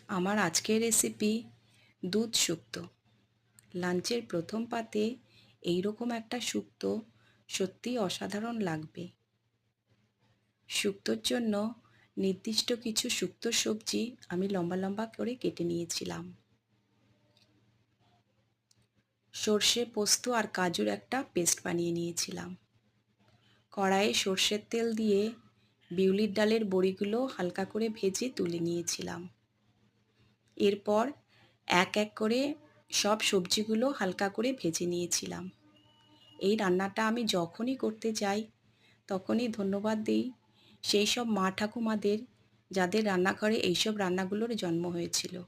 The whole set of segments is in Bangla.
আমার আজকের রেসিপি দুধ শুক্তো। লাঞ্চের প্রথম পাতে এই রকম একটা শুক্তো সত্যিই অসাধারণ লাগবে। শুক্তোর জন্য নির্দিষ্ট কিছু শুক্তোর সবজি আমি লম্বা লম্বা করে কেটে নিয়েছিলাম। সর্ষে, পোস্ত আর কাজুর একটা পেস্ট বানিয়ে নিয়েছিলাম। কড়াইয়ে সর্ষের তেল দিয়ে বিউলির ডালের বড়িগুলো হালকা করে ভেজে তুলে নিয়েছিলাম। এরপর এক এক করে সব সবজিগুলো হালকা করে ভেজে নিয়েছিলাম। এই রান্নাটা আমি যখনই করতে যাই তখনই ধন্যবাদ দিই সেই সব মা ঠাকুমাদের, যাদের রান্নাঘরে এইসব রান্নাগুলোর জন্ম হয়েছিল।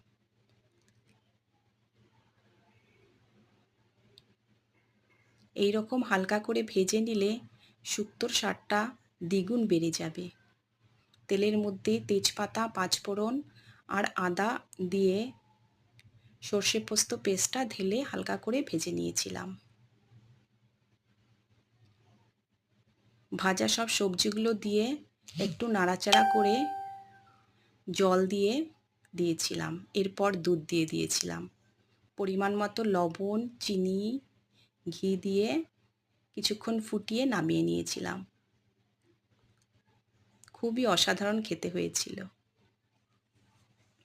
এই রকম হালকা করে ভেজে নিলে শুক্তোর স্বাদটা দ্বিগুণ বেড়ে যাবে। তেলের মধ্যে তেজপাতা, পাঁচফোড়ন আর আদা দিয়ে সর্ষে পোস্ত পেস্টটা ঢেলে হালকা করে ভেজে নিয়েছিলাম। ভাজা সব সবজিগুলো দিয়ে একটু নাড়াচাড়া করে জল দিয়েছিলাম। এরপর দুধ দিয়ে দিয়েছিলাম। পরিমাণ মতো লবণ, চিনি, ঘি দিয়ে কিছুক্ষণ ফুটিয়ে নামিয়ে নিয়েছিলাম। খুবই অসাধারণ খেতে হয়েছিল।